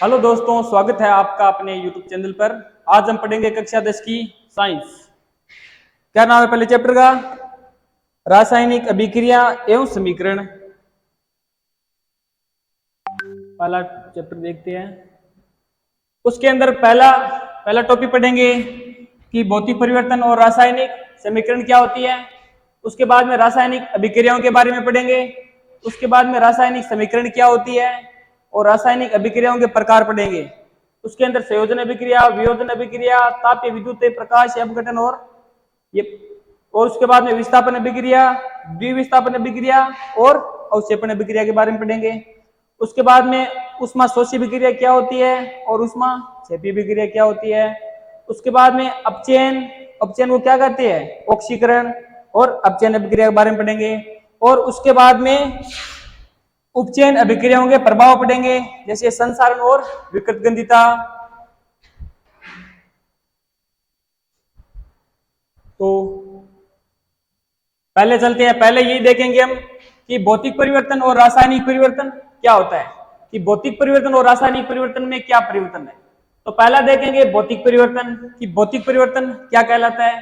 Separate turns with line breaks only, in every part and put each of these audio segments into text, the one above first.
Hello दोस्तों, स्वागत है आपका अपने YouTube चैनल पर। आज हम पढ़ेंगे कक्षा 10 की साइंस। क्या नाम है पहले चैप्टर का? रासायनिक अभिक्रिया एवं समीकरण। पहला चैप्टर देखते हैं। उसके अंदर पहला टॉपिक पढ़ेंगे कि भौतिक परिवर्तन और रासायनिक समीकरण क्या होती है। उसके बाद में रासायनिक अभिक्रियाओं के बारे में पढ़ेंगे। उसके बाद में रासायनिक समीकरण क्या होती है और रासायनिक अभिक्रियाओं के प्रकार पढ़ेंगे। उसके अंदर संयोजन अभिक्रिया, वियोजन अभिक्रिया, तापीय, विद्युत, प्रकाश, अपघटन और उसके बाद में विस्थापन अभिक्रिया, द्विविस्थापन अभिक्रिया और अवक्षेपण अभिक्रिया के बारे में पढ़ेंगे। उसके बाद में ऊष्मा शोषी अभिक्रिया क्या होती है और ऊष्मा क्षेपी अभिक्रिया क्या होती है। उसके बाद में अपचयन को क्या कहते हैं, ऑक्सीकरण और अपचयन अभिक्रिया के बारे में पढ़ेंगे। और उसके बाद में उपचयन अभिक्रियाओं के प्रभाव पढ़ेंगे, जैसे संसारण और विकृतगंधिता। तो पहले चलते हैं। पहले यही देखेंगे हम कि भौतिक परिवर्तन और रासायनिक परिवर्तन क्या होता है, कि भौतिक परिवर्तन और रासायनिक परिवर्तन में क्या परिवर्तन है। तो पहला देखेंगे भौतिक परिवर्तन, कि भौतिक परिवर्तन क्या कहलाता है,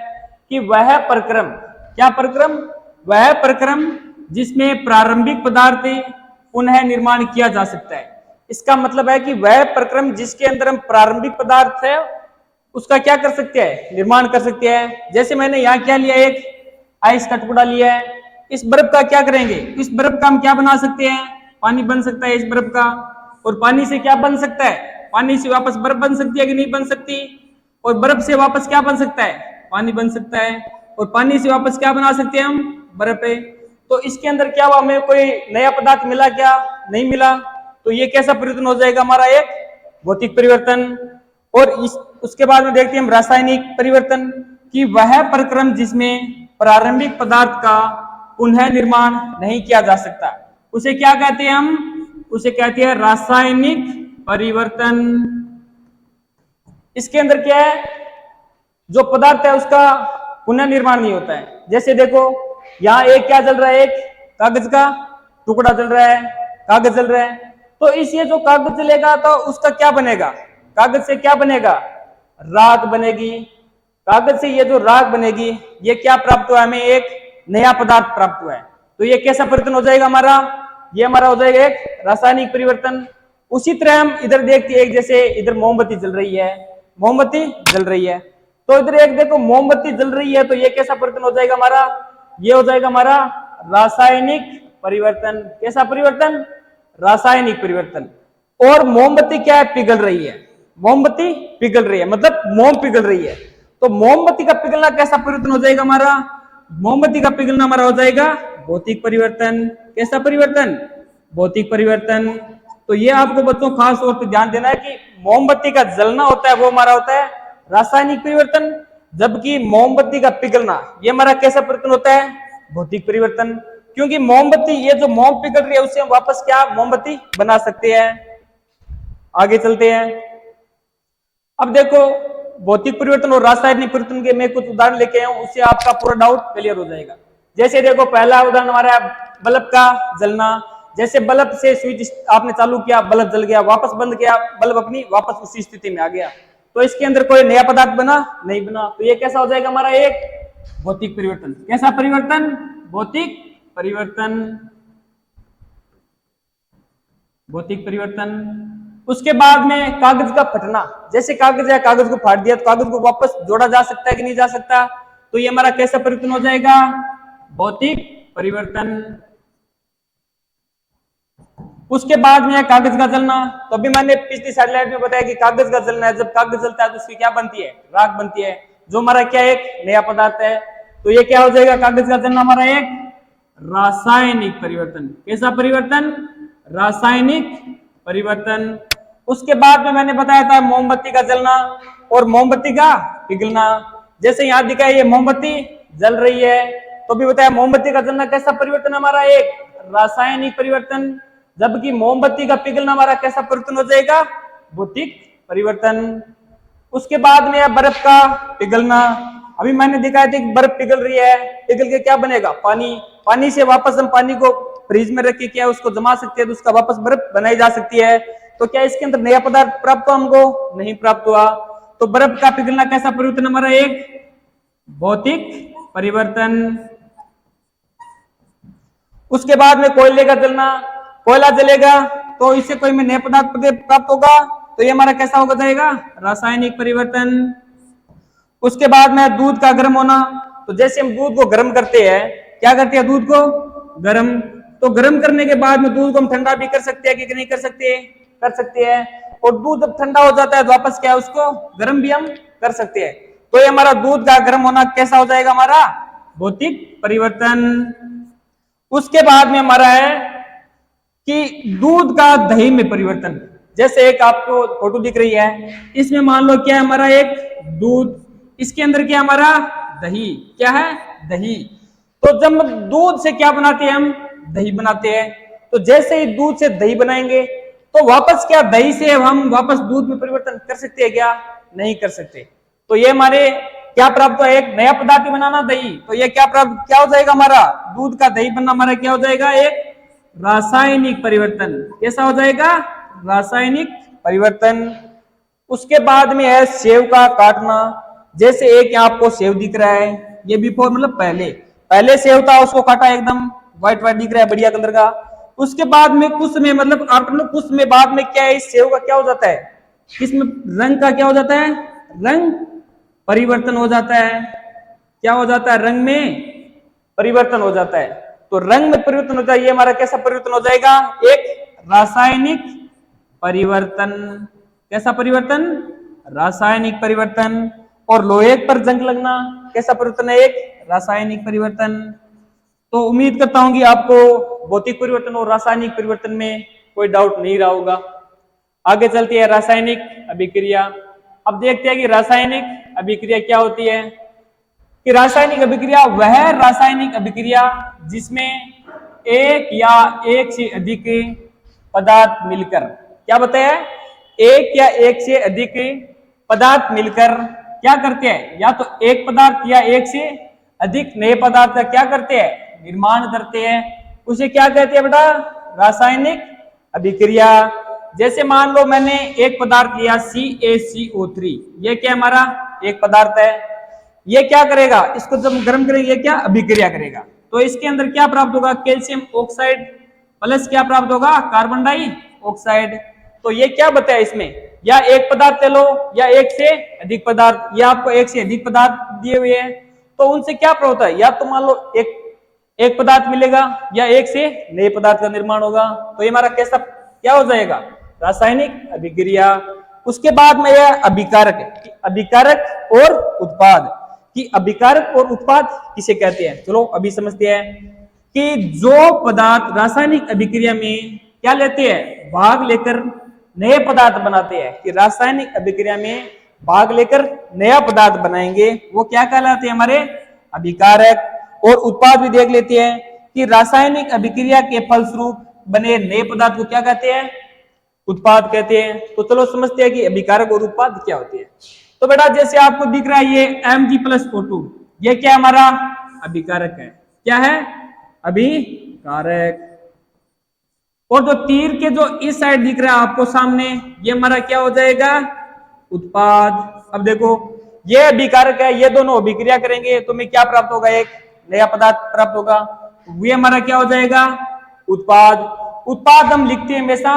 कि वह प्रक्रम, क्या प्रक्रम, वह प्रक्रम जिसमें प्रारंभिक पदार्थ पुनः निर्माण किया जा सकता है। इसका मतलब है कि वह प्रक्रम जिसके अंदर हम प्रारंभिक पदार्थ है उसका क्या कर सकते हैं, निर्माण कर सकते हैं। जैसे मैंने यहाँ क्या लिया, एक आइस का टुकड़ा लिया है। इस बर्फ का क्या करेंगे, इस बर्फ का हम क्या बना सकते हैं, पानी बन सकता है इस बर्फ का। और पानी से क्या बन सकता है, पानी से वापस बर्फ बन सकती है कि नहीं बन सकती। और बर्फ से वापस क्या बन सकता है, पानी बन सकता है। और पानी से वापस क्या बना सकते हैं हम, बर्फ है। तो इसके अंदर क्या हुआ, हमें कोई नया पदार्थ मिला क्या, नहीं मिला। तो ये कैसा परिवर्तन हो जाएगा, हमारा एक भौतिक परिवर्तन। और उसके बाद में देखते हैं हम रासायनिक परिवर्तन, कि वह प्रक्रम जिसमें प्रारंभिक पदार्थ का पुनः निर्माण नहीं किया जा सकता, उसे क्या कहते हैं हम, उसे कहते हैं रासायनिक परिवर्तन। इसके अंदर क्या है, जो पदार्थ है उसका पुनः निर्माण नहीं होता है। जैसे देखो यहाँ एक क्या जल रहा है, एक कागज का टुकड़ा जल रहा है, कागज जल रहा है। तो इस ये जो कागज जलेगा तो उसका क्या बनेगा, कागज से क्या बनेगा, राख बनेगी। कागज से ये जो राख बनेगी, ये क्या प्राप्त हुआ, हमें एक नया पदार्थ प्राप्त हुआ है। तो ये कैसा परिवर्तन हो जाएगा हमारा, ये हमारा हो जाएगा एक रासायनिक परिवर्तन। उसी तरह हम इधर देखते हैं, जैसे इधर मोमबत्ती जल रही है, मोमबत्ती जल रही है। तो इधर एक देखो मोमबत्ती जल रही है, तो ये कैसा परिवर्तन हो जाएगा हमारा, ये हो जाएगा हमारा रासायनिक परिवर्तन। कैसा परिवर्तन, रासायनिक परिवर्तन। और मोमबत्ती क्या है, पिघल रही है, मोमबत्ती पिघल रही है, मतलब मोम पिघल रही है। तो मोमबत्ती का पिघलना कैसा परिवर्तन हो जाएगा हमारा, मोमबत्ती का पिघलना हमारा हो जाएगा भौतिक परिवर्तन। कैसा परिवर्तन, भौतिक परिवर्तन। तो ये आपको बच्चों खास तौर पर ध्यान देना है कि मोमबत्ती का जलना होता है वो हमारा होता है रासायनिक परिवर्तन, जबकि मोमबत्ती का पिघलना ये हमारा कैसा परिवर्तन होता है, भौतिक परिवर्तन। क्योंकि मोमबत्ती, ये जो मोम पिघल रही है उससे हम वापस क्या मोमबत्ती बना सकते हैं। आगे चलते हैं। अब देखो भौतिक परिवर्तन और रासायनिक परिवर्तन के मैं कुछ उदाहरण लेके आया हूं, उससे आपका पूरा डाउट क्लियर हो जाएगा। जैसे देखो पहला उदाहरण हमारा बल्ब का जलना। जैसे बल्ब से स्विच आपने चालू किया, बल्ब जल गया, वापस बंद किया, बल्ब अपनी वापस उसी स्थिति में आ गया। तो इसके अंदर कोई नया पदार्थ बना नहीं बना। तो ये कैसा हो जाएगा हमारा एक भौतिक परिवर्तन। कैसा परिवर्तन, भौतिक परिवर्तन, भौतिक परिवर्तन। उसके बाद में कागज का फटना। जैसे कागज है, कागज को फाड़ दिया तो कागज को वापस जोड़ा जा सकता है कि नहीं जा सकता। तो ये हमारा कैसा परिवर्तन हो जाएगा, भौतिक परिवर्तन। उसके बाद में कागज का जलना। तो अभी मैंने पिछली स्लाइड में बताया कि कागज का जलना है, जब कागज जलता है तो उसकी क्या बनती है, राख बनती है, जो हमारा क्या एक नया पदार्थ है। तो ये क्या हो जाएगा, कागज का जलना हमारा एक रासायनिक परिवर्तन। कैसा परिवर्तन, रासायनिक परिवर्तन। उसके बाद में मैंने बताया था मोमबत्ती का जलना और मोमबत्ती का पिघलना। जैसे यहां दिखा है ये मोमबत्ती जल रही है, तो भी बताया मोमबत्ती का जलना कैसा परिवर्तन हमारा एक रासायनिक परिवर्तन, जबकि मोमबत्ती का पिघलना हमारा कैसा परिवर्तन हो जाएगा, भौतिक परिवर्तन। उसके बाद में बर्फ का पिघलना। अभी मैंने दिखाया था कि बर्फ पिघल रही है, पिघल के क्या बनेगा, पानी। पानी से वापस हम पानी को फ्रिज में रख के क्या उसको जमा सकते हैं, तो उसका वापस बर्फ बनाई जा सकती है। तो क्या इसके अंदर नया पदार्थ प्राप्त हुआ हमको? नहीं प्राप्त हुआ। तो बर्फ का पिघलना कैसा परिवर्तन हमारा? एक भौतिक परिवर्तन। उसके बाद में कोयले का जलना, कोयला जलेगा तो इससे कोई में नया पदार्थ प्राप्त होगा, तो ये हमारा कैसा होगा जाएगा? रासायनिक परिवर्तन। उसके बाद में दूध का गर्म होना, तो जैसे हम दूध को गर्म करते हैं, क्या करते हैं? दूध को गर्म, तो गर्म करने के बाद में दूध को हम ठंडा भी कर सकते हैं कि नहीं कर सकते? कर सकते हैं। और दूध जब ठंडा हो जाता है तो वापस क्या है, उसको गर्म भी हम कर सकते हैं। तो ये हमारा दूध का गर्म होना कैसा हो जाएगा? हमारा भौतिक परिवर्तन। उसके बाद में हमारा है कि दूध का दही में परिवर्तन। जैसे एक आपको फोटो दिख रही है, इसमें मान लो क्या है हमारा? एक दूध, इसके अंदर क्या हमारा? दही। क्या है? दही। तो जब दूध से क्या बनाते हैं हम? दही बनाते हैं। तो जैसे ही दूध से दही बनाएंगे तो वापस क्या दही से हम वापस दूध में परिवर्तन कर सकते हैं क्या? नहीं कर सकते। तो ये हमारे क्या प्राप्त हुआ? एक नया पदार्थ बनाना, दही। तो ये क्या प्राप्त, क्या हो जाएगा हमारा? दूध का दही बनना हमारा क्या हो जाएगा? एक रासायनिक परिवर्तन। कैसा हो जाएगा? रासायनिक परिवर्तन। उसके बाद में है सेव का काटना। जैसे एक आपको सेव दिख रहा है, ये बिफोर मतलब पहले सेव था, उसको काटा, एकदम व्हाइट व्हाइट दिख रहा है, बढ़िया कलर का। उसके बाद में कुछ में मतलब आफ्टर कुछ में बाद में क्या है, इस सेव का क्या हो जाता है? इसमें रंग का क्या हो जाता है? रंग परिवर्तन हो जाता है। क्या हो जाता है? रंग में परिवर्तन हो जाता है। तो रंग में परिवर्तन होता है, ये हमारा कैसा परिवर्तन हो जाएगा? एक रासायनिक परिवर्तन। कैसा परिवर्तन? रासायनिक परिवर्तन। और लोहे पर जंग लगना कैसा परिवर्तन है? एक रासायनिक परिवर्तन। तो उम्मीद करता हूं कि आपको भौतिक परिवर्तन और रासायनिक परिवर्तन में कोई डाउट नहीं रहा होगा। आगे चलती है रासायनिक अभिक्रिया। अब देखते हैं कि रासायनिक अभिक्रिया क्या होती है। कि रासायनिक अभिक्रिया वह रासायनिक अभिक्रिया जिसमें एक या एक से अधिक पदार्थ मिलकर, क्या बताया? एक या एक से अधिक पदार्थ मिलकर क्या करते हैं? या तो एक पदार्थ या एक से अधिक नए पदार्थ का क्या करते हैं? निर्माण करते हैं। उसे क्या कहते हैं बेटा? रासायनिक अभिक्रिया। जैसे मान लो मैंने एक पदार्थ लिया CaCO3, ये क्या हमारा? एक पदार्थ है। ये क्या करेगा? इसको जब गर्म करेंगे क्या? अभिक्रिया करेगा। तो इसके अंदर क्या प्राप्त होगा? कैल्शियम ऑक्साइड प्लस क्या प्राप्त होगा? Carbon dioxide. तो ये क्या बताया इसमें? या एक पदार्थ ले लो या एक से अधिक पदार्थ, या आपको एक से अधिक पदार्थ दिए हुए हैं, तो उनसे क्या प्राप्त होता है? या तो मान लो एक पदार्थ मिलेगा या एक से नए पदार्थ का निर्माण होगा। तो ये हमारा कैसा क्या हो जाएगा? रासायनिक अभिक्रिया। उसके बाद में यह अभिकारक, अभिकारक और उत्पाद। कि अभिकारक और उत्पाद किसे कहते हैं? चलो अभी समझते हैं कि जो पदार्थ रासायनिक अभिक्रिया में क्या लेते हैं? भाग लेकर नए पदार्थ बनाते हैं। कि रासायनिक अभिक्रिया में भाग लेकर नया पदार्थ बनाएंगे, वो क्या कहलाते हैं? हमारे अभिकारक। और उत्पाद भी देख लेते हैं कि रासायनिक अभिक्रिया के फलस्वरूप बने नए पदार्थ को क्या कहते हैं? उत्पाद कहते हैं। तो चलो समझते हैं कि अभिकारक और उत्पाद क्या होते हैं। तो बेटा जैसे आपको दिख रहा है ये Mg+O2, ये क्या हमारा? अभिकारक है। क्या है? अभिकारक। और जो तीर के जो इस साइड दिख रहा है आपको सामने, ये हमारा क्या हो जाएगा? उत्पाद। अब देखो ये अभिकारक है, ये दोनों अभिक्रिया करेंगे तो हमें क्या प्राप्त होगा? एक नया पदार्थ प्राप्त होगा। ये हमारा क्या हो जाएगा? उत्पाद। उत्पाद हम लिखते हैं हमेशा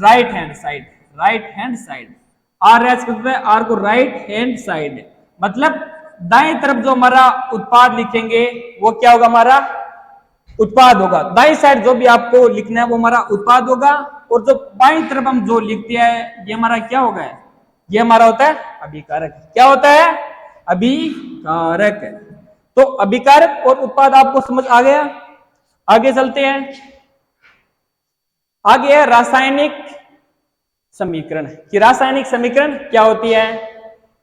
right hand side, right hand side. R को राइट हैंड साइड, मतलब दाएं तरफ जो हमारा उत्पाद लिखेंगे वो क्या होगा? हमारा उत्पाद होगा। दाएं साइड जो भी आपको लिखना है वो हमारा उत्पाद होगा। और जो बाईं तरफ हम जो लिखते हैं ये हमारा क्या होगा? ये हमारा होता है अभिकारक। क्या होता है? अभिकारक। तो अभिकारक और उत्पाद आपको समझ आ गया। आगे चलते हैं। आगे है रासायनिक समीकरण। कि रासायनिक समीकरण क्या होती है?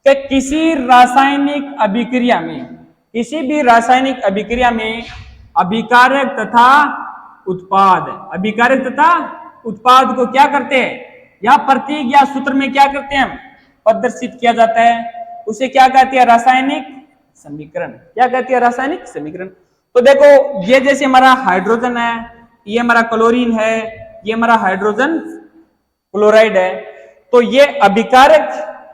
कि किसी रासायनिक अभिक्रिया में, किसी भी रासायनिक अभिक्रिया में अभिकारक तथा उत्पाद, अभिकारक तथा उत्पाद को क्या करते हैं? या प्रतीक या सूत्र में क्या करते हैं? प्रदर्शित किया जाता है। उसे क्या कहते हैं? रासायनिक समीकरण। क्या कहते हैं? रासायनिक समीकरण। तो देखो ये जैसे हमारा हाइड्रोजन है, ये हमारा क्लोरीन है, ये हमारा हाइड्रोजन क्लोराइड है। तो ये अभिकारक,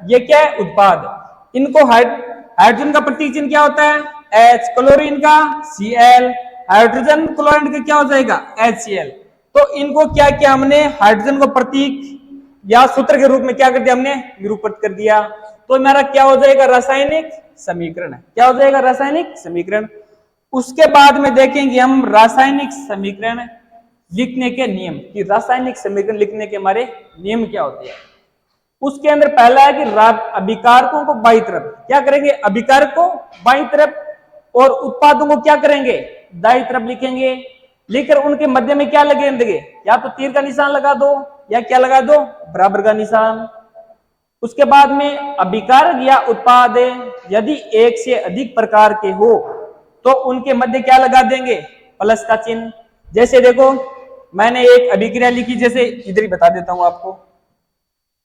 ये क्या है, उत्पाद। इनको हाइड्रोजन का प्रतीक चिन्ह क्या होता है, H, क्लोरीन का Cl, हाइड्रोजन क्लोराइड का क्या हो जाएगा, HCl। तो इनको क्या किया हमने, हाइड्रोजन को प्रतीक या सूत्र के रूप में क्या कर दिया, हमने निरूपित कर दिया। तो हमारा क्या हो जाएगा, रासायनिक समीकरण। क्या हो जाएगा, रासायनिक समीकरण। उसके बाद में देखेंगे हम रासायनिक समीकरण लिखने के नियम, कि रासायनिक समीकरण लिखने के हमारे नियम क्या होते हैं। उसके अंदर पहला है कि अभिकारकों को बाईं तरफ क्या करेंगे, अभिकारक को बाईं तरफ, और उत्पादों को क्या करेंगे, दाईं तरफ लिखेंगे। लिखकर उनके मध्य में क्या लगे देंगे, या तो तीर का निशान लगा दो या क्या लगा दो, बराबर का निशान। उसके बाद में अभिकारक या उत्पाद यदि एक से अधिक प्रकार के हो तो उनके मध्य क्या लगा देंगे, प्लस का चिन्ह। जैसे देखो मैंने एक अभिक्रिया लिखी, जैसे इधर ही बता देता हूं आपको।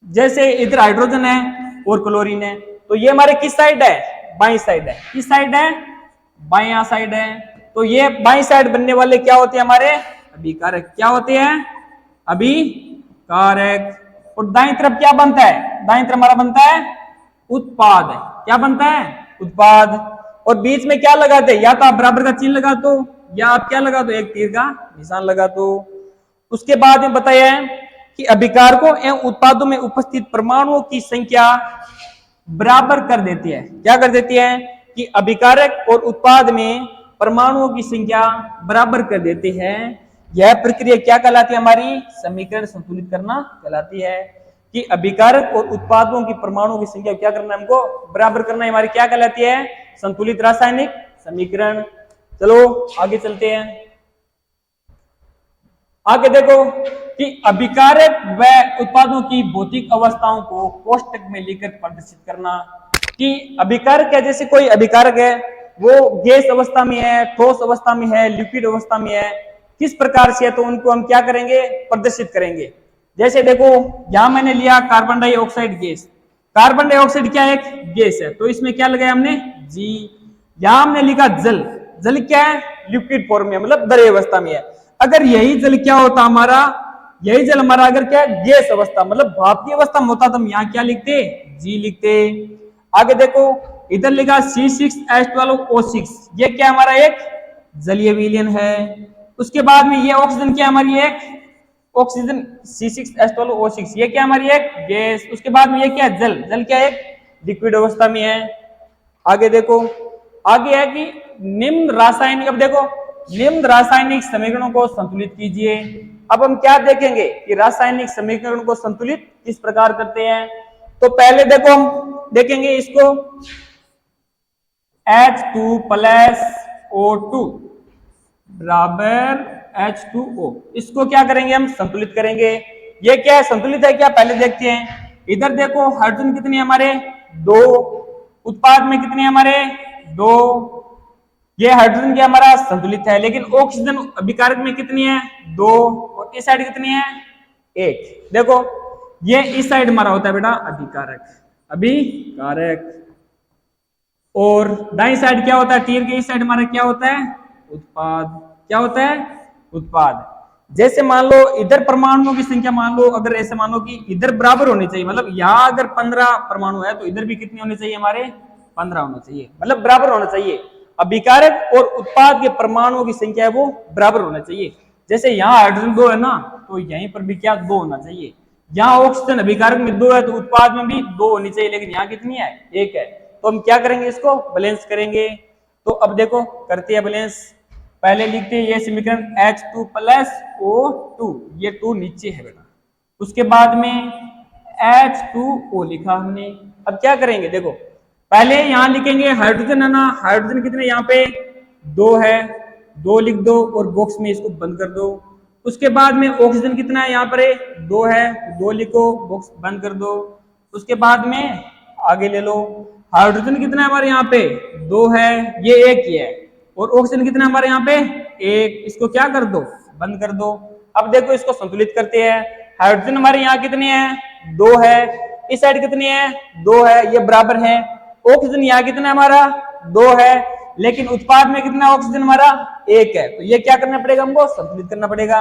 जैसे इधर हाइड्रोजन है और क्लोरीन है, तो ये हमारे किस साइड है, बाईं साइड है। किस साइड है, बाईं साइड है। तो ये बाईं साइड बनने वाले क्या होते हैं, हमारे अभिकारक। क्या होते हैं, अभिकारक। और दाईं तरफ क्या बनता है, दाईं तरफ हमारा बनता है उत्पाद। क्या बनता है, उत्पाद। और बीच में क्या लगाते हैं, या तो आप बराबर का चिन्ह लगा दो या आप क्या लगा दो, एक तीर का निशान लगा दो। उसके बाद में बताया है कि अभिकारकों एवं उत्पादों में उपस्थित परमाणुओं की संख्या बराबर कर देती है। क्या कर देती है, कि अभिकारक और उत्पाद में परमाणुओं की संख्या बराबर कर देते हैं। यह प्रक्रिया क्या कहलाती है, हमारी समीकरण संतुलित करना कहलाती है। कि अभिकारक और उत्पादों की परमाणुओं की संख्या क्या करना है, हमको बराबर करना है, हमारी क्या कहलाती है, संतुलित रासायनिक समीकरण। चलो आगे चलते हैं। आगे देखो कि अभिकारक व उत्पादों की भौतिक अवस्थाओं को कोष्टक में लिखकर प्रदर्शित करना। कि अभिकारक है, जैसे कोई अभिकारक है वो गैस अवस्था में है, ठोस अवस्था में है, लिक्विड अवस्था में है, किस प्रकार से है, तो उनको हम क्या करेंगे, प्रदर्शित करेंगे। जैसे देखो यहां मैंने लिया carbon dioxide gas. Carbon dioxide क्या है, एक गैस है, तो इसमें क्या लगाया हमने, जी। यहां हमने लिखा जल। जल क्या है, लिक्विड फॉर्म में, मतलब द्रव्य अवस्था में है। अगर यही जल क्या होता हमारा, यही जल हमारा अगर क्या है, गैस अवस्था मतलब भाप की अवस्था में होता, तो हम यहाँ क्या लिखते, जी लिखते। आगे देखो इधर लिखा C6H12O6, ये क्या हमारा एक जलीय विलयन है। उसके बाद में ये ऑक्सीजन क्या हमारी एक ऑक्सीजन C6H12O6, ये क्या हमारी एक गैस। उसके बाद में ये क्या है, जल। जल क्या है, लिक्विड अवस्था में है। आगे देखो, आगे है कि निम्न रासायनिक, अब देखो निम्न रासायनिक समीकरणों को संतुलित कीजिए। अब हम क्या देखेंगे कि रासायनिक समीकरण को संतुलित किस प्रकार करते हैं। तो पहले देखो हम देखेंगे इसको, H2 प्लस O2 बराबर H2O, इसको क्या करेंगे हम, संतुलित करेंगे। ये क्या है, संतुलित है क्या, पहले देखते हैं। इधर देखो हाइड्रोजन कितने हमारे, 2, उत्पाद में कितने हमारे, 2। ये हाइड्रोजन क्या हमारा संतुलित है, लेकिन ऑक्सीजन अभिकारक में कितनी है, 2, और इस साइड कितनी है, 1। देखो ये इस साइड हमारा होता है बेटा अभिकारक, अभिकारक। और दाईं साइड क्या होता है, तीर के इस साइड हमारा क्या होता है, उत्पाद। क्या होता है, उत्पाद। जैसे मान लो इधर परमाणुओं की संख्या, मान लो अगर ऐसे मानो कि इधर बराबर होनी चाहिए, मतलब यहाँ अगर 15 परमाणु है तो इधर भी कितने होने चाहिए, हमारे 15 होने चाहिए, मतलब बराबर होना चाहिए। अभिकारक और उत्पाद के परमाणुओं की संख्या है वो बराबर होना चाहिए। जैसे यहाँ हाइड्रोजन 2 है ना, तो यहीं पर भी क्या 2 होना चाहिए। यहाँ ऑक्सीजन अभिकारक में 2 है तो उत्पाद में भी 2 होनी चाहिए, लेकिन यहाँ कितनी है, 1 है। तो हम क्या करेंगे, इसको बैलेंस करेंगे। तो अब देखो करते हैं बैलेंस। पहले लिखते हैं ये समीकरण H2 प्लस O2, ये 2 नीचे है बेटा। उसके बाद में H2O लिखा हमने। अब क्या करेंगे, देखो पहले यहां लिखेंगे हाइड्रोजन है ना, हाइड्रोजन कितने यहाँ पे 2 है, 2 लिख दो और बॉक्स में इसको बंद कर दो। उसके बाद में ऑक्सीजन कितना है यहाँ पर, 2 है, 2 लिखो, बॉक्स बंद कर दो। उसके बाद में आगे ले लो, हाइड्रोजन कितना है हमारे यहाँ पे, 2 है, ये 1 ही है, और ऑक्सीजन कितना है हमारे यहाँ पे, 1। इसको क्या कर दो, बंद कर दो। अब देखो इसको संतुलित करते हैं। हाइड्रोजन हमारे यहाँ कितने हैं, 2 है, इस साइड कितनी है, 2 है, ये बराबर है। ऑक्सीजन यहाँ कितना है हमारा, 2 है, लेकिन उत्पाद में कितना ऑक्सीजन हमारा 1 है, तो ये क्या करना पड़ेगा हमको, संतुलित करना पड़ेगा।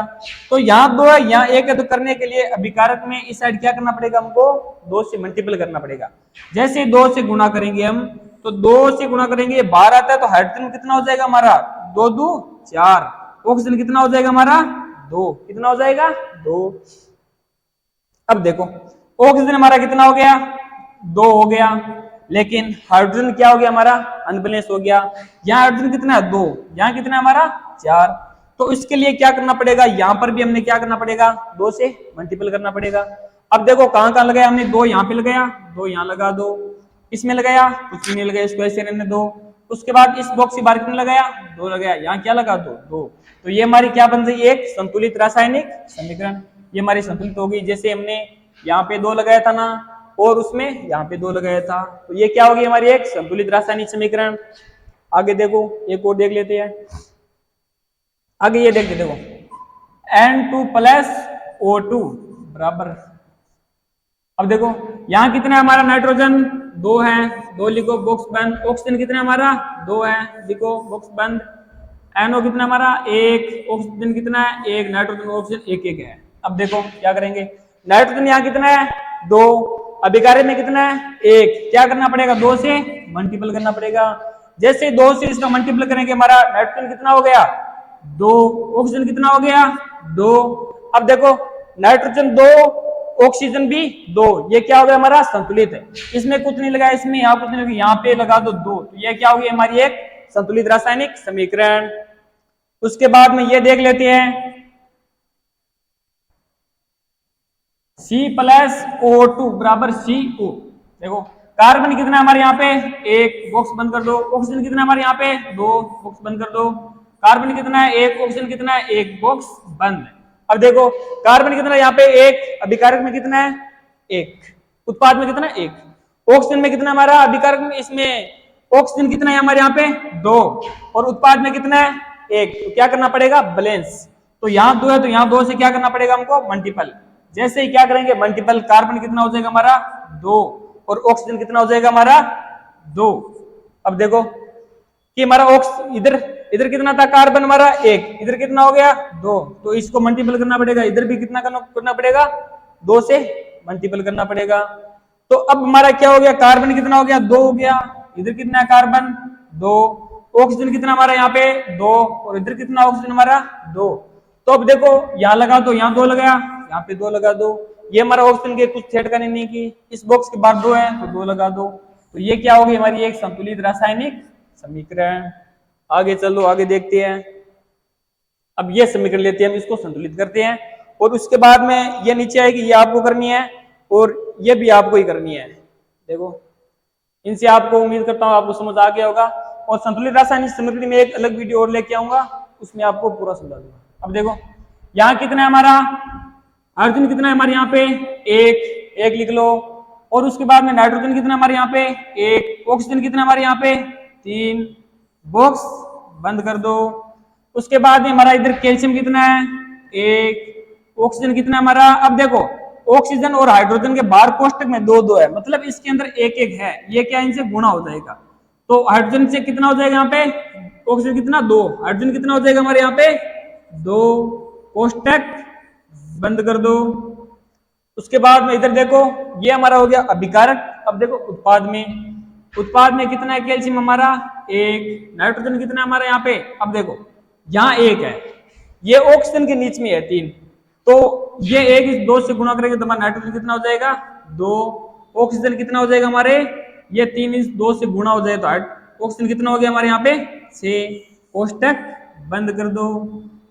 तो यहाँ 2 है, यहाँ 1 है, तो करने के लिए अभिकारक में इस साइड क्या करना पड़ेगा हमको, 2 से मल्टीपल करना पड़ेगा। जैसे 2 से गुणा करेंगे हम, तो 2 से गुणा करेंगे 12 आता है, तो हाइड्रोजन कितना हो जाएगा हमारा 2 2 4, ऑक्सीजन कितना हो जाएगा हमारा 2, कितना हो जाएगा 2। अब देखो ऑक्सीजन हमारा कितना हो गया 2 हो गया, लेकिन हाइड्रोजन क्या हो गया हमारा अनबैलेंस हो गया। यहाँ हाइड्रोजन कितना है 2, यहाँ कितना है हमारा 4, तो इसके लिए क्या करना पड़ेगा, यहाँ पर भी हमने क्या करना पड़ेगा 2 से मल्टीपल करना पड़ेगा। अब देखो कहाँ कहाँ लगाया हमने, 2 यहाँ पे लगाया, 2 यहाँ लगा दो, इसमें लगाया कुछ भी नहीं लगाया, इसको ऐसे रहने दो। उसके बाद इस बॉक्स के बाहर कितना लगाया 2 लगाया, यहाँ क्या लगा दो 2, तो ये हमारी क्या बन गई एक संतुलित रासायनिक समीकरण, ये हमारी संतुलित होगी। जैसे हमने यहाँ पे 2 लगाया था ना, और उसमें यहाँ पे 2 लगाया था, तो ये क्या होगी हमारी एक संतुलित रासायनिक समीकरण। आगे देखो एक और देख लेते हैं, आगे ये देखते देखो N2 प्लस O2 बराबर, अब देखो यहाँ कितना है हमारा नाइट्रोजन 2 है, 2 लिखो बॉक्स बंद। ऑक्सीजन कितना है हमारा 2 है, लिखो बॉक्स बंद। NO कितना हमारा 1, ऑक्सीजन कितना है 1, नाइट्रोजन ऑक्सीजन 1 1 है। अब देखो क्या करेंगे, नाइट्रोजन यहाँ कितना है 2, अभिकारक में कितना है 1, क्या करना पड़ेगा 2 से मल्टीपल करना पड़ेगा। जैसे 2 से इसका मल्टीपल करेंगे हमारा नाइट्रोजन कितना हो गया 2, ऑक्सीजन कितना हो गया 2। अब देखो नाइट्रोजन 2, ऑक्सीजन भी 2, ये क्या हो गया हमारा संतुलित है। इसमें कुछ नहीं लगा, इसमें यहाँ कुछ नहीं लगा, यहाँ पे लगा दो 2, तो ये क्या होगी हमारी एक संतुलित रासायनिक समीकरण। उसके बाद में ये देख लेते हैं C प्लस O2 बराबर CO। देखो कार्बन कितना हमारे यहाँ पे 1, बॉक्स बंद कर दो। ऑक्सीजन कितना हमारे यहाँ पे 2, बॉक्स बंद कर दो। कार्बन कितना है 1, ऑक्सीजन कितना है 1, बॉक्स बंद। अब देखो कार्बन कितना है यहाँ पे 1, अभिकारक में कितना है 1, उत्पाद में कितना है 1, ऑक्सीजन में कितना हमारा अभिकारक में, इसमें ऑक्सीजन कितना है हमारे यहाँ पे 2, और उत्पाद में कितना है 1, तो क्या करना पड़ेगा बैलेंस। तो यहाँ 2 है, तो यहाँ 2 से क्या करना पड़ेगा हमको मल्टीपल। जैसे ही क्या करेंगे मल्टीपल, कार्बन कितना हो जाएगा हमारा 2, और ऑक्सीजन कितना हो जाएगा हमारा 2। अब देखो कि हमारा इधर इधर कितना था कार्बन हमारा 1, इधर कितना हो गया 2, तो इसको मल्टीपल करना पड़ेगा। इधर भी कितना करना पड़ेगा 2 से मल्टीपल करना पड़ेगा। तो अब हमारा क्या हो गया, कार्बन कितना हो गया 2 हो गया, इधर कितना है कार्बन 2, ऑक्सीजन कितना हमारा यहाँ पे 2, और इधर कितना ऑक्सीजन हमारा 2। तो अब देखो यहाँ लगा दो, यहाँ 2 लगाया, यहाँ पे 2 लगा दो। ये हमारा ऑक्सीजन के कुछ छेड़खानी नहीं की, इस बॉक्स के बाद 2 है तो 2 लगा दो। तो ये क्या होगी हमारी एक संतुलित रासायनिक समीकरण। आगे चलो आगे देखते हैं। अब ये समीकरण लेते हैं हम, इसको संतुलित करते हैं, और उसके बाद में ये नीचे आएगी, ये आपको करनी है और ये भी आपको ही करनी है। देखो इनसे आपको उम्मीद करता हूँ आपको समझ आ गया होगा, और संतुलित रासायनिक समीकरण में एक अलग वीडियो और लेके आऊंगा, उसमें आपको पूरा समझा दूंगा। अब देखो यहाँ कितना है हमारा हाइड्रोजन कितना है हमारे यहाँ पे 1 लिख लो, और उसके बाद में नाइट्रोजन कितना हमारे यहाँ पे 1, ऑक्सीजन कितना हमारे यहाँ पे 3, बॉक्स बंद कर दो। उसके बाद में हमारा इधर कैल्शियम कितना है 1, ऑक्सीजन कितना हमारा, अब देखो ऑक्सीजन और हाइड्रोजन के बाहर कोष्टक में 2 2 है, मतलब इसके अंदर 1 1 है, ये क्या इनसे गुणा हो जाएगा। तो हाइड्रोजन से कितना हो जाएगा यहाँ पे, ऑक्सीजन कितना 2, हाइड्रोजन कितना हो जाएगा हमारे यहाँ पे 2, कोष्टक बंद कर दो। उसके बाद में इधर देखो ये हमारा हो गया अभिकारक। अब देखो उत्पाद में कितना है कैल्शियम हमारा 1, नाइट्रोजन कितना हमारा यहाँ पे, अब देखो यहाँ 1 है, ये ऑक्सीजन के नीचे में है 3, तो ये 1 इस 2 से गुणा करेंगे तो हमारा नाइट्रोजन कितना हो जाएगा 2, ऑक्सीजन कितना हो जाएगा हमारे, ये 3 इस 2 से गुणा हो जाएगा तो ऑक्सीजन कितना हो गया हमारे यहाँ पे 6, कोष्टक बंद कर दो।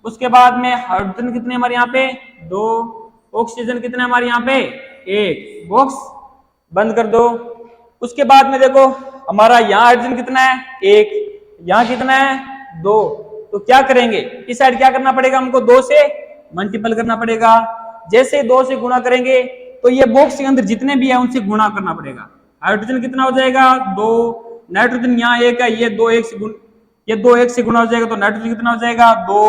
उसके बाद में हाइड्रोजन कितने हमारे यहाँ पे 2, ऑक्सीजन कितने हमारे यहाँ पे 1, बॉक्स बंद कर दो। उसके बाद में देखो हमारा यहाँ हाइड्रोजन कितना है 1, यहाँ कितना है 2, तो क्या करेंगे इस साइड क्या करना पड़ेगा हमको 2 से मल्टीपल करना पड़ेगा। जैसे 2 से गुणा करेंगे तो ये बॉक्स के अंदर जितने भी है उनसे गुणा करना पड़ेगा। हाइड्रोजन कितना हो जाएगा 2, नाइट्रोजन यहाँ 1 है, ये 2 1 से गुणा हो जाएगा तो नाइट्रोजन कितना हो जाएगा 2,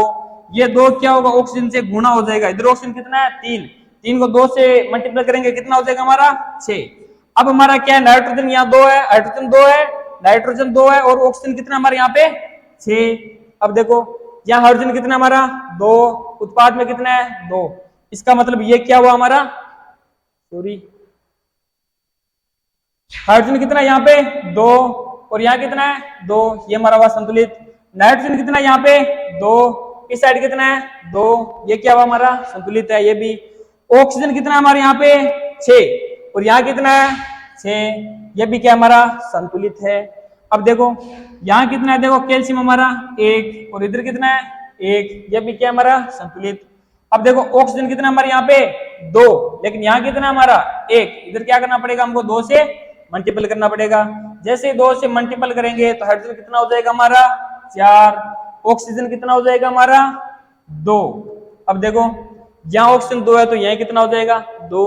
ये 2 क्या होगा ऑक्सीजन से गुणा हो जाएगा। इधर ऑक्सीजन कितना है 3 को 2 से मल्टीप्लाई करेंगे कितना हो जाएगा हमारा 6। अब हमारा क्या है नाइट्रोजन यहाँ 2 है, हाइड्रोजन 2 है, नाइट्रोजन 2 है और ऑक्सीजन कितना हमारे यहाँ पे 6। अब देखो यहाँ हाइड्रोजन कितना हमारा 2, उत्पाद में कितना है 2। इसका मतलब ये क्या हुआ हमारा, सॉरी, हाइड्रोजन कितना यहाँ पे 2 और यहाँ कितना है 2, ये हमारा हुआ संतुलित। नाइट्रोजन कितना यहाँ पे 2, इस साइड कितना है 2, ये क्या हुआ हमारा संतुलित है ये भी। ऑक्सीजन कितना हमारे यहाँ पे 6 और यहाँ कितना है 6, ये भी क्या हमारा संतुलित है। अब देखो यहाँ कितना है, देखो कैल्शियम हमारा 1 और इधर कितना है 1, ये भी क्या हमारा संतुलित। अब देखो ऑक्सीजन कितना हमारे यहाँ पे 2, लेकिन यहाँ कितना हमारा 1, इधर क्या करना पड़ेगा हमको 2 से मल्टीपल करना पड़ेगा। जैसे 2 से मल्टीपल करेंगे तो हाइड्रोजन कितना हो जाएगा हमारा 4, ऑक्सीजन कितना हो जाएगा हमारा 2। अब देखो यहाँ ऑक्सीजन 2 है तो यहाँ कितना हो जाएगा 2।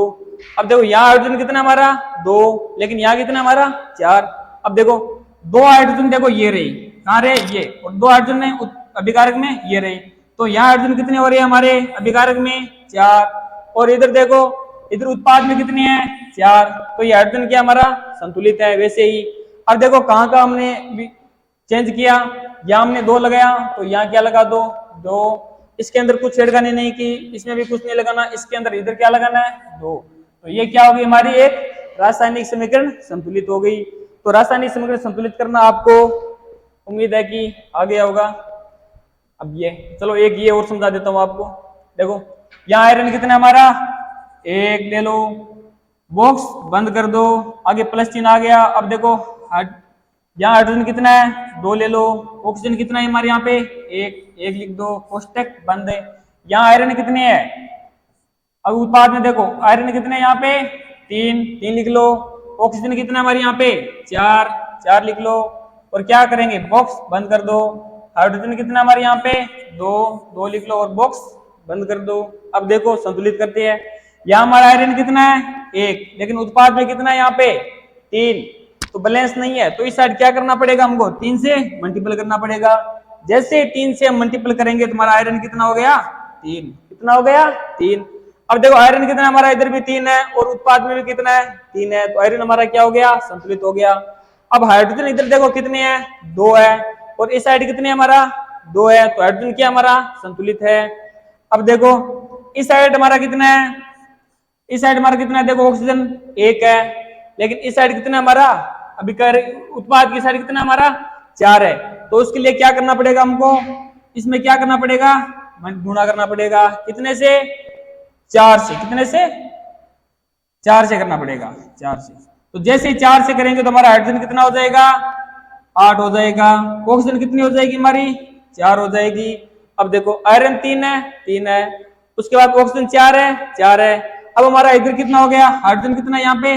अब देखो यहाँ हाइड्रोजन कितना हमारा 2, लेकिन यहाँ कितना हमारा 4। अब देखो 2 हाइड्रोजन देखो ये रही, कहाँ रहे ये, और 2 हाइड्रोजन है अभिकारक में ये रही, तो यहाँ हाइड्रोजन कितने हो रहे हैं हमारे अभिकारक में 4, और इधर देखो इधर उत्पाद में कितने हैं 4, तो ये हाइड्रोजन क्या हमारा संतुलित है। वैसे ही अब देखो कहाँ का हमने चेंज किया, यहाँ हमने 2 लगाया तो यहाँ क्या लगा दो 2, इसके अंदर कुछ छेड़खानी नहीं की, इसमें भी कुछ नहीं लगाना, इसके अंदर इधर क्या लगाना है 2, तो ये क्या होगी हमारी एक रासायनिक समीकरण संतुलित हो गई। तो रासायनिक समीकरण संतुलित करना आपको उम्मीद है कि आ गया होगा। अब ये चलो एक ये और समझा देता हूं आपको। देखो यहाँ आयरन कितना हमारा 1 ले लो, बॉक्स बंद कर दो, आगे प्लस चिन्ह आ गया। अब देखो यहाँ हाइड्रोजन कितना है 2 ले लो, ऑक्सीजन कितना है हमारे यहाँ पे 1 लिख दो, कोष्टक बंद है। यहाँ आयरन कितने हैं, अब उत्पाद में देखो आयरन कितने हैं यहाँ पे 3 लिख लो, ऑक्सीजन कितना हमारे यहाँ पे 4 लिख लो, और क्या करेंगे बॉक्स बंद कर दो। हाइड्रोजन कितना हमारे यहाँ पे 2 लिख लो और बॉक्स बंद कर दो। अब देखो संतुलित करते हैं, यहाँ हमारा आयरन कितना है 1, लेकिन उत्पाद में कितना है यहाँ पे 3, तो बैलेंस नहीं है, तो इस साइड क्या करना पड़ेगा हमको 3 से मल्टीपल करना पड़ेगा। जैसे 3 से मल्टीपल करेंगे तुम्हारा आयरन कितना हो गया 3, कितना हो गया 3। अब देखो आयरन कितना हमारा इधर भी 3 है और उत्पाद में भी कितना है 3 है, तो आयरन हमारा क्या हो गया संतुलित हो गया। अब हाइड्रोजन इधर देखो कितने हैं 2 है, और इस साइड कितने हमारा 2 है, तो हाइड्रोजन क्या हमारा संतुलित है। अब देखो इस साइड हमारा कितना है, इस साइड हमारा कितना है, देखो ऑक्सीजन 1 है, लेकिन इस साइड कितना हमारा अभी उत्पाद की साइड कितना हमारा 4 है, तो उसके लिए क्या करना पड़ेगा हमको, इसमें क्या करना पड़ेगा गुणा करना पड़ेगा, कितने से 4 से, कितने से 4 से करना पड़ेगा 4 से। तो जैसे ही 4 से करेंगे तो हमारा हाइड्रोजन कितना हो जाएगा 8 हो जाएगा, ऑक्सीजन कितनी हो जाएगी हमारी 4 हो जाएगी। अब देखो आयरन 3 है, उसके बाद ऑक्सीजन 4 है। अब हमारा इधर कितना हो गया हाइड्रोजन कितना है यहाँ पे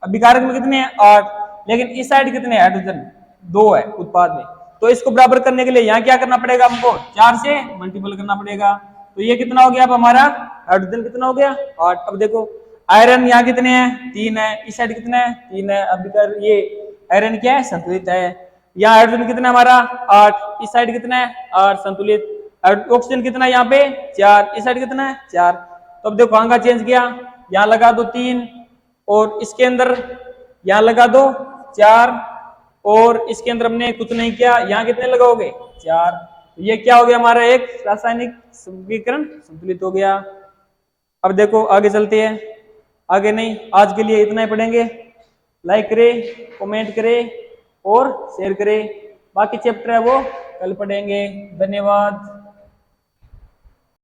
अभिकारक में कितने हैं 8, लेकिन इस साइड कितने हाइड्रोजन 2 है उत्पाद में, तो इसको बराबर करने के लिए यहाँ क्या करना पड़ेगा हमको 4 से मल्टीपल करना पड़ेगा। तो ये कितना हो गया अब हमारा हाइड्रोजन कितना हो गया 8। अब देखो आयरन यहाँ कितने हैं 3 है, इस साइड कितना है 3 है, अब ये आयरन क्या है संतुलित है। यहाँ हाइड्रोजन कितना है हमारा 8, इस साइड कितना है 8 संतुलित। ऑक्सीजन कितना है यहाँ पे 4, इस साइड कितना है 4। तो अब देखो कहाँ का चेंज किया, यहाँ लगा दो 3 और इसके अंदर यहाँ लगा दो 4 और इसके अंदर हमने कुछ नहीं किया, यहाँ कितने लगाओगे 4। तो ये क्या हो गया हमारा एक रासायनिक समीकरण संतुलित हो गया। अब देखो आगे चलते हैं, आगे नहीं आज के लिए इतना ही पढ़ेंगे। लाइक करें, कमेंट करें और शेयर करें, बाकी चैप्टर है वो कल पढ़ेंगे। धन्यवाद।